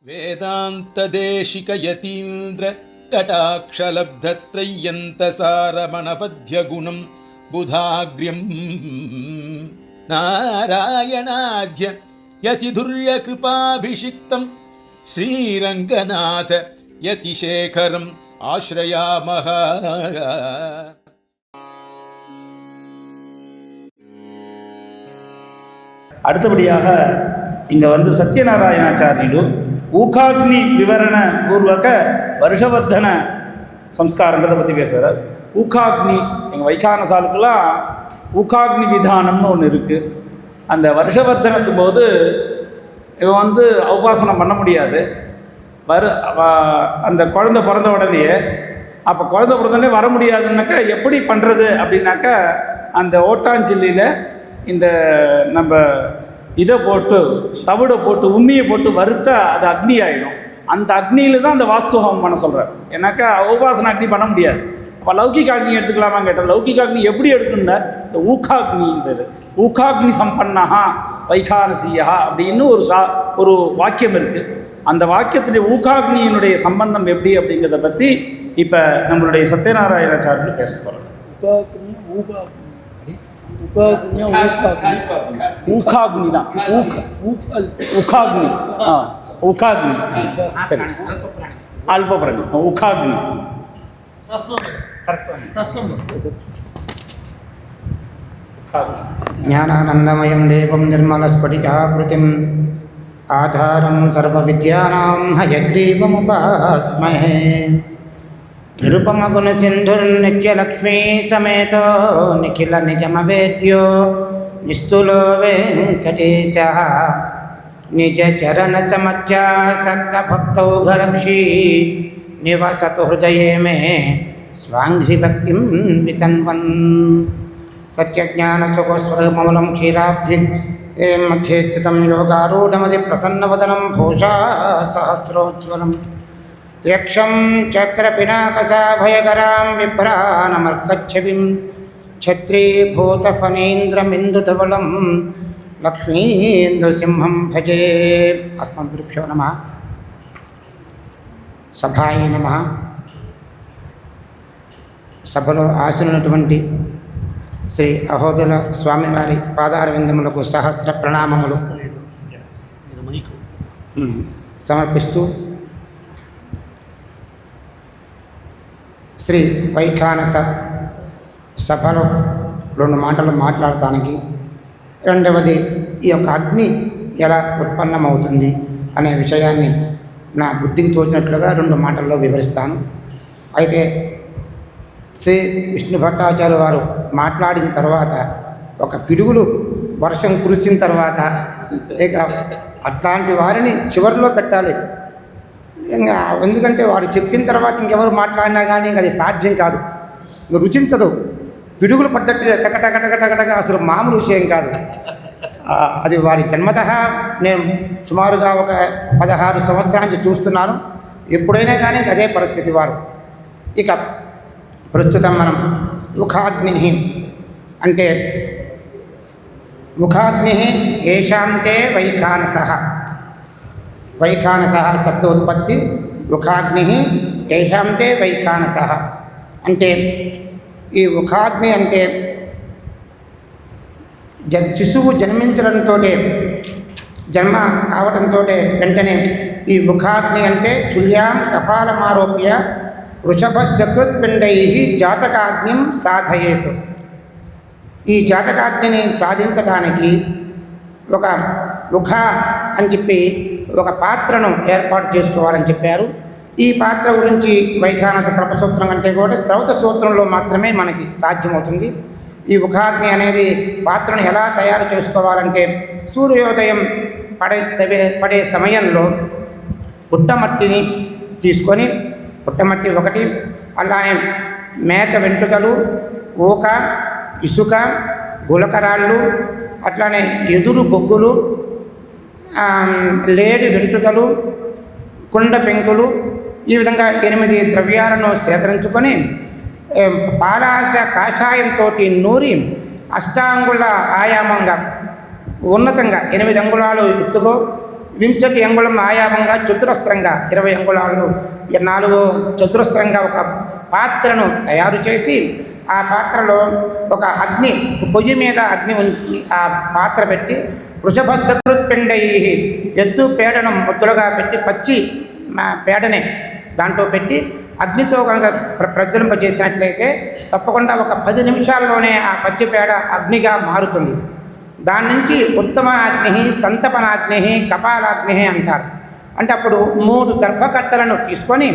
వేదాంతదేశిక యతీంద్ర కటాక్షలబ్ధత్రయ్యంతసారమణపద్యగుణం బుధాగ్ర్యం నారాయణాద్య యతిధుర్యకృపాభిషిక్తం శ్రీరంగనాథ యతిశేఖరం ఆశ్రయామః. அடுத்தபடியாக இங்கே வந்து சத்யநாராயணாச்சாரியுடு ஊகாக்னி விவரண பூர்வக வருஷவர்தன சம்ஸ்காரங்கிறத பற்றி பேசுகிறார். ஊகாக்னி எங்கள் வைகான சாலுக்கெல்லாம் ஊகாக்னி விதானம்னு ஒன்று இருக்குது. அந்த வருஷவர்தனத்து போது இவன் வந்து உபாசனம் பண்ண முடியாது. அந்த குழந்தை பிறந்த உடனே அப்போ குழந்தை பிறந்தோடனே வர முடியாதுன்னாக்கா எப்படி பண்ணுறது அப்படின்னாக்கா அந்த ஓட்டாஞ்சில்லியில் இந்த நம்ம இதை போட்டு தவிடை போட்டு உண்மையை போட்டு வறுத்தா அது அக்னி ஆகிடும். அந்த அக்னியில் தான் அந்த வாஸ்துஹோமம் பண்ண சொல்கிறார். ஏன்னாக்கா உபாசன அக்னி பண்ண முடியாது. அப்போ லௌகிக அக்னி எடுத்துக்கலாமா கேட்டால் லௌகிக அக்னி எப்படி எடுக்கணும்னா இந்த ஊகாக்னின்றது ஊகாக்னி சம்பன்னஹா வைகானசியா அப்படின்னு ஒரு வாக்கியம் இருக்குது. அந்த வாக்கியத்துடைய ஊகாக்னியினுடைய சம்பந்தம் எப்படி அப்படிங்கிறத பற்றி இப்போ நம்மளுடைய சத்யநாராயணாச்சாரியர் பேச போகிறோம். ஊகாக்னி தான் ஊகாக்னி ஊகாக்னி சரி அல்பபிராணி ஊகாக்னி ஞானானந்தமயம் தேவம் நிர்மலஸ்படிகாகிருதிம் ஆதாரம் சர்வவித்யானாம் ஹயக்ரீவமுபாஸ்மஹே. నిరుపమగుణసింధుర్నిత్యలక్ష్మీ సమేతో నిఖిల నిగమవేద్యో నిస్తులో వెంకటేశః నిజ చరణ సమత్యాసక్త భక్తౌఘరక్షీ నివసతు హృదయే మే స్వాంఘ్రి భక్తిం వితన్వన్. సత్యజ్ఞానసుఖస్వరూపమూలం క్షీరాబ్ధి మధ్యే స్థితం యోగారూఢమది ప్రసన్నవదనం భూషా సహస్రోజ్వలం త్ర్యక్షం చక్రపినాకసాభయకరాం బిభ్రానమర్కచ్ఛవిం ఛత్రీభూతఫణీంద్రమిందుధవళం లక్ష్మీందుసింహం భజే. అస్మద్గురుభ్యో నమః. సభాయ నమః. సభలో ఆసీనులైనటువంటి శ్రీ అహోబిల స్వామివారి పాదారవిందములకు సహస్ర ప్రణామములు సమర్పిస్తూ శ్రీ వైఖానస సభలో రెండు మాటలు మాట్లాడటానికి, రెండవది ఈ యొక్క అగ్ని ఎలా ఉత్పన్నమవుతుంది అనే విషయాన్ని నా బుద్ధికి తోచినట్లుగా రెండు మాటల్లో వివరిస్తాను. అయితే శ్రీ విష్ణు భట్టాచార్య వారు మాట్లాడిన తర్వాత ఒక పిడుగులు వర్షం కురిసిన తర్వాత ఇక అట్లాంటి వారిని చివరిలో పెట్టాలి. ఇంకా ఎందుకంటే వారు చెప్పిన తర్వాత ఇంకెవరు మాట్లాడినా కానీ అది సాధ్యం కాదు, రుచించదు. పిడుగులు పడ్డట్టు టకటకటకటకటక అసలు మామూలు విషయం కాదు. అది వారి జన్మతః నేను సుమారుగా ఒక 16 సంవత్సరాల నుంచి చూస్తున్నాను. ఎప్పుడైనా కానీ అదే పరిస్థితి వారు. ఇక ప్రస్తుతం మనం ముఖాగ్ని అంటే ముఖాగ్ని ఏషాంతే వైఖానసః. వైఖానసః శబ్దోత్పత్తి ముఖాగ్ని ఏషాంతే వైఖానసః అంటే ఈ ముఖాగ్ని అంటే శిశువు జన్మించడంతో జన్మ కావడంతో వెంటనే ఈ ముఖాగ్ని అంటే చుల్యాం కపాలమారోప్య వృషభ సకృత్పిండై జాతకాగ్నిం సాధయేత్. ఈ జాతకాగ్నిని సాధించడానికి ఒక ముఖ అని చెప్పి ఒక పాత్రను ఏర్పాటు చేసుకోవాలని చెప్పారు. ఈ పాత్ర గురించి వైఖానస కల్పసూత్రం కంటే కూడా శ్రౌత సూత్రంలో మాత్రమే మనకి సాధ్యమవుతుంది. ఈ ముఖాగ్ని అనేది పాత్రను ఎలా తయారు చేసుకోవాలంటే సూర్యోదయం పడే సమయంలో పుట్టమట్టిని తీసుకొని, పుట్టమట్టి ఒకటి, అలానే మేక వెంట్రుకలు, ఊక, ఇసుక, గులకరాళ్ళు, అట్లానే ఎదురు బొగ్గులు, లేడి వెంట్రుకలు, కుండ పెంకులు, ఈ విధంగా 8 ద్రవ్యాలను సేకరించుకొని పాలాస కాషాయంతో నూరి అష్టాంగుళ ఆయామంగా ఉన్నతంగా 8 అంగుళాలు ఎత్తుకో 20 అంగుళం ఆయామంగా చతురస్రంగా 20 అంగుళాలు 4 చతురస్రంగా ఒక పాత్రను తయారు చేసి ఆ పాత్రలో ఒక అగ్ని పొయ్యి మీద అగ్ని ఉంచి ఆ పాత్ర పెట్టి వృషభ శత్రుత్పిండై ఎద్దు పేడను ముద్దులుగా పెట్టి పచ్చి పేడనే దాంట్లో పెట్టి అగ్నితో కనుక ప్రజ్వలింపజేసినట్లయితే తప్పకుండా ఒక 10 నిమిషాల్లోనే ఆ పచ్చి పేడ అగ్నిగా మారుతుంది. దాని నుంచి ఉత్తమనాగ్ని, సంతపనాగ్ని, కపాలాగ్ని అంటారు. అంటే అప్పుడు 3 గర్భకట్టలను తీసుకొని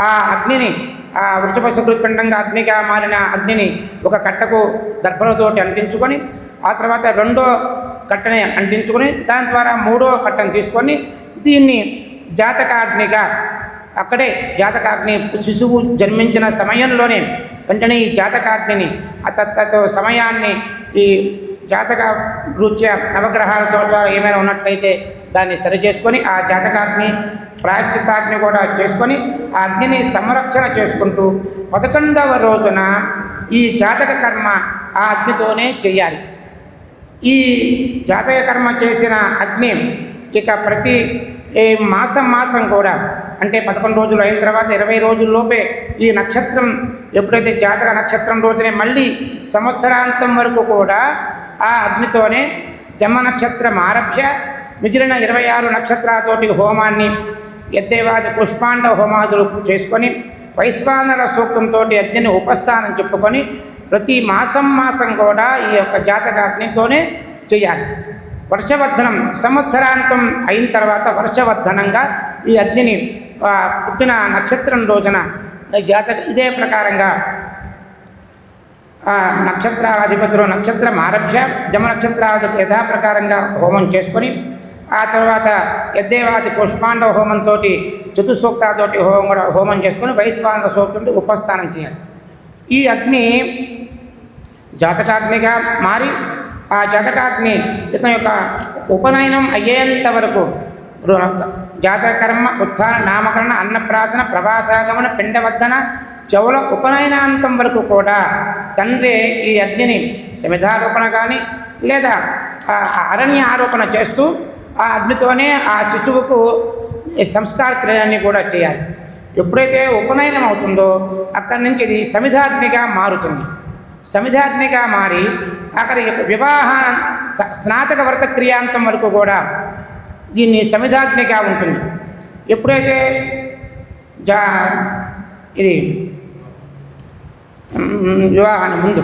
ఆ అగ్నిని ఆ వృషభ శత్రుత్పిండంగా అగ్నిగా మారిన అగ్నిని ఒక కట్టకు దర్భలతోటి అంటించుకొని ఆ తర్వాత 2వ కట్టని అంటించుకొని దాని ద్వారా 3వ కట్టను తీసుకొని దీన్ని జాతకాగ్నిగా అక్కడే జాతకాగ్ని శిశువు జన్మించిన సమయంలోనే వెంటనే ఈ జాతకాగ్నిని తత్త సమయాన్ని ఈ జాతక రీత్యా నవగ్రహాల దోషాలు ఏమైనా ఉన్నట్లయితే దాన్ని సరి చేసుకొని ఆ జాతకాగ్ని ప్రాయశ్చిత్తాగ్ని కూడా చేసుకొని ఆ అగ్నిని సంరక్షణ చేసుకుంటూ 11వ రోజున ఈ జాతక కర్మ ఆ అగ్నితోనే చేయాలి. ఈ జాతక కర్మ చేసిన అగ్ని ఇక ప్రతి మాసం కూడా అంటే 11 రోజులు అయిన తర్వాత 20 రోజుల్లోపే ఈ నక్షత్రం ఎప్పుడైతే జాతక నక్షత్రం రోజునే మళ్ళీ సంవత్సరాంతం వరకు కూడా ఆ అగ్నితోనే జన్మ నక్షత్రం ఆరభ్య మిగిలిన 26 నక్షత్రాలతోటి హోమాన్ని యద్దేవాది పుష్పాండ హోమాదులు చేసుకొని వైశ్వానర సూక్తంతో అగ్నిని ఉపస్థానం చెప్పుకొని ప్రతి మాసం కూడా ఈ యొక్క జాతకాగ్నితోనే చేయాలి. వర్షవర్ధనం సంవత్సరాంతం అయిన తర్వాత వర్షవర్ధనంగా ఈ అగ్నిని పుట్టిన నక్షత్రం రోజున జాతక ఇదే ప్రకారంగా నక్షత్రాధిపతులు నక్షత్రం ఆరభ్య జమ నక్షత్రాలకు యథాప్రకారంగా హోమం చేసుకొని ఆ తర్వాత యద్దేవాది పుష్పాండ హోమంతో చతుసూక్తాతోటి హోమం చేసుకొని వైశ్వానర సూక్తంతో ఉపస్థానం చేయాలి. ఈ అగ్ని జాతకాగ్నిగా మారి ఆ జాతకాగ్ని ఇతని యొక్క ఉపనయనం అయ్యేంత వరకు జాతకర్మ ఉత్థాన నామకరణ అన్నప్రాసన ప్రవాసాగమన పిండవర్ధన చెవుల ఉపనయనాంతం వరకు కూడా తండ్రి ఈ అగ్నిని సమిధారోపణ కానీ లేదా అరణ్య ఆరోపణ చేస్తూ ఆ అగ్నితోనే ఆ శిశువుకు సంస్కార క్రియలన్నీ కూడా చేయాలి. ఎప్పుడైతే ఉపనయనం అవుతుందో అక్కడి నుంచి ఇది సమిధాగ్నిగా మారుతుంది. సమిధాగ్నిగా మారి అక్కడ వివాహ స్నాతక వ్రత క్రియాంతం వరకు కూడా దీన్ని సమిధాగ్నిగా ఉంటుంది. ఎప్పుడైతే ఇది వివాహాన్ని ముందు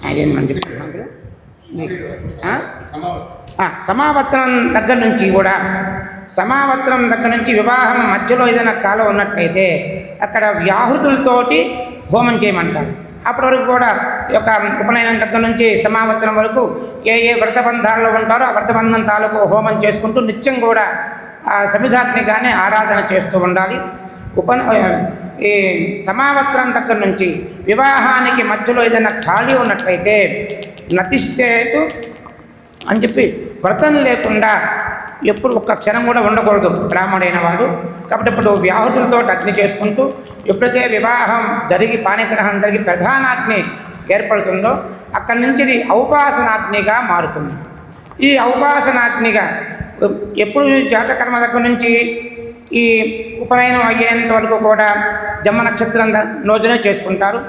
అదేంటి మనం చెప్తున్నాం సమావర్తనం దగ్గర నుంచి కూడా సమావర్తనం దగ్గర నుంచి వివాహం మధ్యలో ఏదైనా కాలం ఉన్నట్లయితే అక్కడ వ్యాహృతులతోటి హోమం చేయమంటారు. అప్పటి వరకు కూడా యొక్క ఉపనయనం దగ్గర నుంచి సమావర్తనం వరకు ఏ వ్రతబంధాల్లో ఉంటారో ఆ వ్రతబంధం తాలూకు హోమం చేసుకుంటూ నిత్యం కూడా ఆ సమిధాగ్నిగానే ఆరాధన చేస్తూ ఉండాలి. ఈ సమావర్తనం దగ్గర నుంచి వివాహానికి మధ్యలో ఏదైనా ఖాళీ ఉన్నట్లయితే నతిష్టేతు అని చెప్పి వ్రతం లేకుండా ఎప్పుడు ఒక్క క్షణం కూడా ఉండకూడదు బ్రాహ్మడైన వాడు. కాబట్టి ఇప్పుడు వ్యాహృతులతో అగ్ని చేసుకుంటూ ఎప్పుడైతే వివాహం జరిగి పాణిగ్రహణం జరిగి ప్రధానాగ్ని ఏర్పడుతుందో అక్కడి నుంచి ఇది ఔపాసనాగ్నిగా మారుతుంది. ఈ ఔపాసనాగ్నిగా ఎప్పుడు జాతకర్మ దగ్గర నుంచి ఈ ఉపనయనం అయ్యేంత వరకు కూడా జన్మ నక్షత్రం రోజునే చేసుకుంటారు.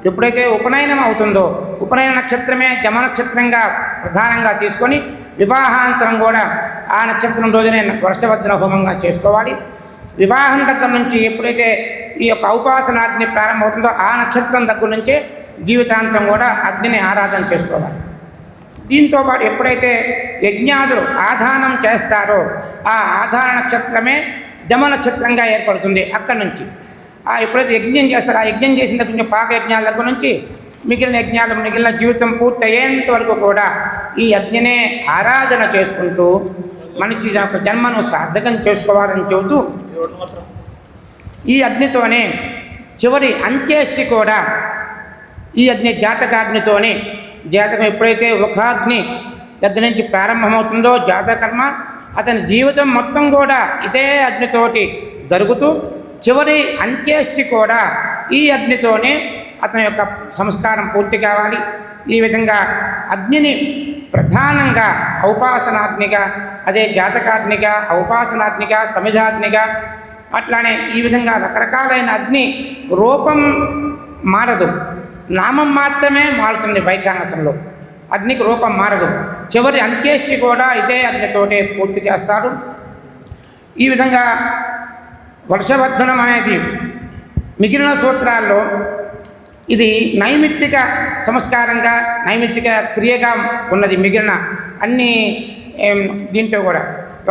ఎప్పుడైతే ఉపనయనం అవుతుందో ఉపనయన నక్షత్రమే జన్మ నక్షత్రంగా ప్రధానంగా తీసుకొని వివాహాంతరం కూడా ఆ నక్షత్రం రోజునే వర్షవర్ధన హోమంగా చేసుకోవాలి. వివాహం దగ్గర నుంచి ఎప్పుడైతే ఈ యొక్క ఔపాసనాగ్ని ప్రారంభమవుతుందో ఆ నక్షత్రం దగ్గర నుంచే జీవితాంతం కూడా అగ్నిని ఆరాధన చేసుకోవాలి. దీంతోపాటు ఎప్పుడైతే యజ్ఞాదులు ఆధానం చేస్తారో ఆ ఆధార నక్షత్రమే జమ నక్షత్రంగా ఏర్పడుతుంది. అక్కడి నుంచి ఎప్పుడైతే యజ్ఞం చేస్తారో ఆ యజ్ఞం చేసిన దగ్గర నుంచి పాక యజ్ఞాల దగ్గర నుంచి మిగిలిన యజ్ఞాలు మిగిలిన జీవితం పూర్తయ్యేంత వరకు కూడా ఈ యజ్ఞనే ఆరాధన చేసుకుంటూ మనిషి జన్మను సార్థకం చేసుకోవాలని చెబుతూ ఈ అగ్నితోనే చివరి అంత్యేష్టి కూడా ఈ అగ్ని జాతకాగ్నితోనే జాతకం ఎప్పుడైతే ఒకాగ్ని దగ్గర నుంచి ప్రారంభమవుతుందో జాతకర్మ అతని జీవితం మొత్తం కూడా ఇదే అగ్నితోటి జరుగుతూ చివరి అంత్యేష్టి కూడా ఈ అగ్నితోనే అతని యొక్క సంస్కారం పూర్తి కావాలి. ఈ విధంగా అగ్నిని ప్రధానంగా ఔపాసనాత్మిక, అదే జాతకాత్మిక, ఔపాసనాత్మిక, సమిధాత్మిక, అట్లానే ఈ విధంగా రకరకాలైన అగ్ని రూపం మారదు, నామం మాత్రమే మారుతుంది. వైఖానసంలో అగ్నికి రూపం మారదు. చివరి అంత్యేష్టి కూడా ఇదే అగ్నితోటే పూర్తి చేస్తారు. ఈ విధంగా వర్షవర్ధనం అనేది మిగిలిన సూత్రాల్లో ఇది నైమిత్తిక సంస్కారంగా, నైమిత్తిక క్రియగా ఉన్నది. మిగిలిన అన్ని దీంట్లో కూడా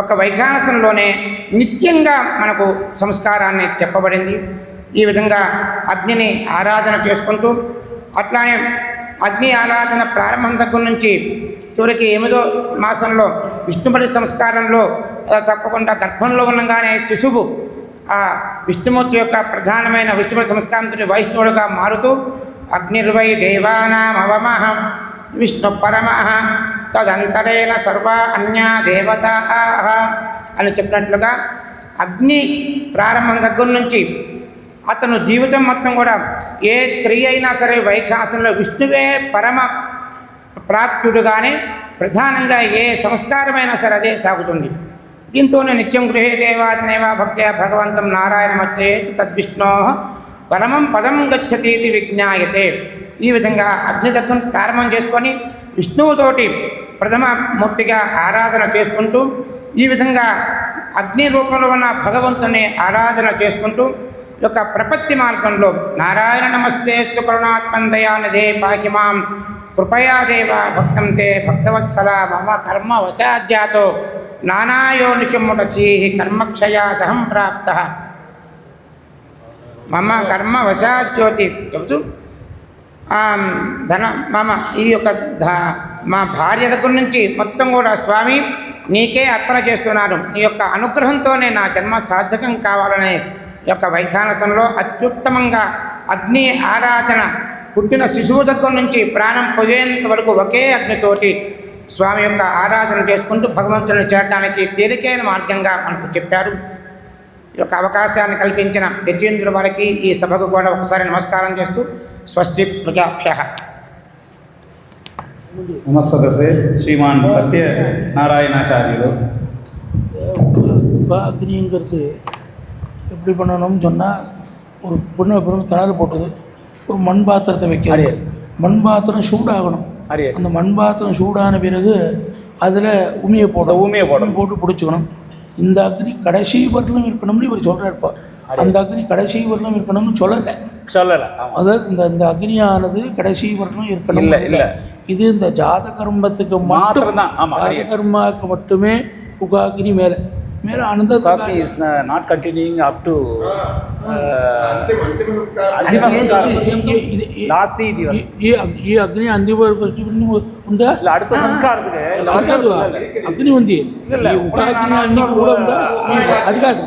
ఒక వైఖానసంలోనే నిత్యంగా మనకు సంస్కారాన్ని చెప్పబడింది. ఈ విధంగా అగ్నిని ఆరాధన చేసుకుంటూ, అట్లానే అగ్ని ఆరాధన ప్రారంభం దగ్గర నుంచి చివరికి 8వ మాసంలో విష్ణుపడి సంస్కారంలో తప్పకుండా గర్భంలో ఉండగానే శిశువు ఆ విష్ణుమూర్తి యొక్క ప్రధానమైన విష్ణుపడి సంస్కారంతో వైష్ణవుడుగా మారుతూ అగ్నిర్వై దేవానామవమః విష్ణు పరమః తదంతరేణ సర్వ అన్యా దేవతాః అని చెప్పినట్లుగా అగ్ని ప్రారంభం దగ్గర నుంచి అతను జీవితం మొత్తం కూడా ఏ క్రియ అయినా సరే వైఖాసంలో విష్ణువే పరమ ప్రాప్తుడుగానే ప్రధానంగా ఏ సంస్కారమైనా సరే అదే సాగుతుంది. దీంతోనే నిత్యం గృహే దేవాతనేవా భక్త్యా భగవంతం నారాయణమచ్చేత్ తద్విష్ణో పరమం పదం గచ్చతీతి విజ్ఞాయతే. ఈ విధంగా అగ్ని దగ్గర ప్రారంభం చేసుకొని విష్ణువుతోటి ప్రథమ మూర్తిగా ఆరాధన చేసుకుంటూ, ఈ విధంగా అగ్ని రూపంలో ఉన్న భగవంతుని ఆరాధన చేసుకుంటూ యొక్క ప్రపత్తి మార్గంలో నారాయణ నమస్తేస్తు కరుణాత్మన్ దయానిధే పాకి మాం కృపయా దేవ భక్తం తే భక్తవత్సల మమ కర్మ వశాధ్యాతో నానాయోనిచుముటీ కర్మక్షయాదహం ప్రాప్త మమ కర్మ వశాజ్యోతి చెబుతూ ధన మమ ఈ యొక్క మా భార్య దగ్గర నుంచి మొత్తం కూడా స్వామి నీకే అర్పణ చేస్తున్నాను, నీ యొక్క అనుగ్రహంతోనే నా జన్మ సార్థకం కావాలనే యొక్క వైఖానసంలో అత్యుత్తమంగా అగ్ని ఆరాధన పుట్టిన శిశువు దగ్గర నుంచి ప్రాణం పోయేంత వరకు ఒకే అగ్నితోటి స్వామి యొక్క ఆరాధన చేసుకుంటూ భగవంతుని చేరడానికి తేలికైన మార్గంగా మనకు చెప్పారు. ఈ యొక్క అవకాశాన్ని కల్పించిన యజ్ఞేంద్రుల వారికి ఈ సభకు కూడా ఒకసారి నమస్కారం చేస్తూ స్వస్తి ప్రజాభ్యః. నమస్తదసే శ్రీమాన్ సత్యనారాయణాచార్యులు. அக்னிங்கிறது எப்படி பண்ணணும்னு சொன்னால், ஒரு பொண்ணு தணல் போட்டது ஒரு மண் பாத்திரத்தை வைக்கிறது. மண் பாத்திரம் சூடாகணும். அந்த மண் பாத்திரம் சூடான பிறகு அதில் உமியை போட்டு பிடிச்சிக்கணும். இந்த அக்னி கடைசி வரலும் இருக்கணும்னு இவர் சொல்கிறார்ப்பா. அந்த அக்னி கடைசி வரலும் இருக்கணும்னு சொல்லலை. அதாவது இந்த அக்னியானது கடைசி வரலும் இருக்கணும் இல்லை. இது இந்த ஜாத கர்மத்துக்கு மட்டும் தான். ஜாத கர்மாவுக்கு மட்டுமே உகாக்னி மேலே मेरा आनंद is not continuing up to अंतिम संस्कार लास्ट ये अग्नि अंतिम ఉందా அடுத்த సంస్కారத்துக்கு అగ్ని ఉంది. ఈ ఉపాగ్ని అన్ని కూడా ఉందా? అది కాదు.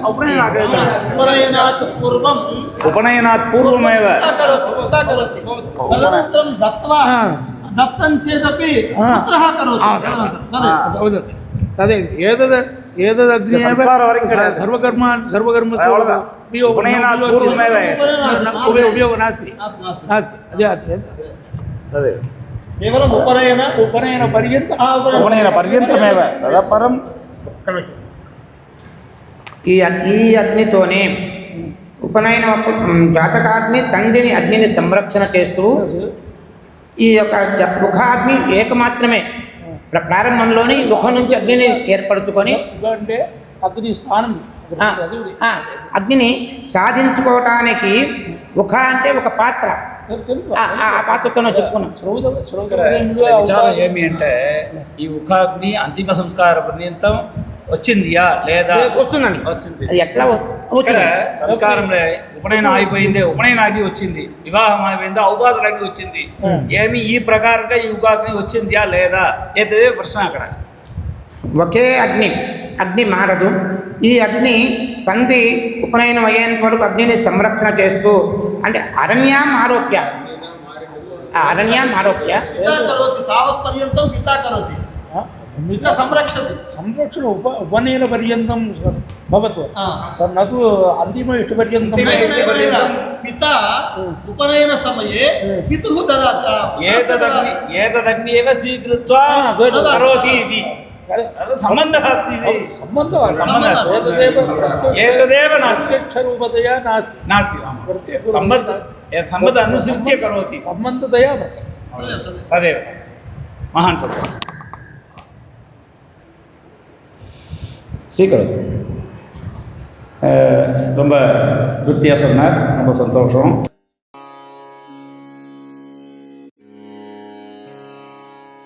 ఉపనయనాత్ పూర్వం ఉపనయనాత్ పూర్వమేవ తదనంతరం దత్వా దత్తం చేదపి పుత్రః కరోతి. తదే ఏదద్ అగ్ని సర్వకర్మ ఉపయోగ నాస్తి. కేవలం ఉపనయన పర్యంతమేవ తదపరం. ఈ అగ్నితోనే ఉపనయన జాతకాగ్ని తండ్రిని అగ్నిని సంరక్షణ చేస్తూ ఈ యొక్క ముఖాగ్ని ఏకమాత్రమే ప్రారంభంలోని ముఖం నుంచి అగ్నిని ఏర్పరచుకొని అంటే అగ్ని స్థానం అగ్నిని సాధించుకోవటానికి ముఖ అంటే ఒక పాత్ర, ఆ పాత్రతోనే చెప్పుకున్నాం. విచారం ఏమి అంటే ఈ ముఖాగ్ని అంతిమ సంస్కార పర్యంతం వచ్చిందియా లేదా? వస్తుందండి. వచ్చింది. అది ఎట్లా సంస్కారంలో ఉపనయనం అయిపోయింది, ఉపనయన అగ్ని వచ్చింది, వివాహం అయిపోయింది, ఔపాసన అగ్ని వచ్చింది. ఏమి ఈ ప్రకారంగా ఈ ఉగాగ్ని వచ్చిందియా లేదా? ఏదే ప్రశ్న అక్కడ. ఒకే అగ్ని మారదు. ఈ అగ్ని తండ్రి ఉపనయనం అయ్యేంత వరకు అగ్నిని సంరక్షణ చేస్తూ, అంటే అరణ్యం ఆరోప్య తావత్ పర్యంతం పితా కరోతి. సంరక్షణ ఉపనయన పర్యంతం भवतु न तु अन्तिमविष्टपर्यन्तं पिता उपनयनसमये पितुः एतदग्नि एव स्वीकृत्वा करोति इति सम्बन्धः अस्ति एतदेव नास्ति अक्षरूपतया नास्ति सम्बन्ध अनुसृत्य करोति सम्बन्धतया तदेव महान् सन्तोषः ஸ்வீகரித்து ரொம்ப திருப்தியாக சொன்னார். ரொம்ப சந்தோஷம்.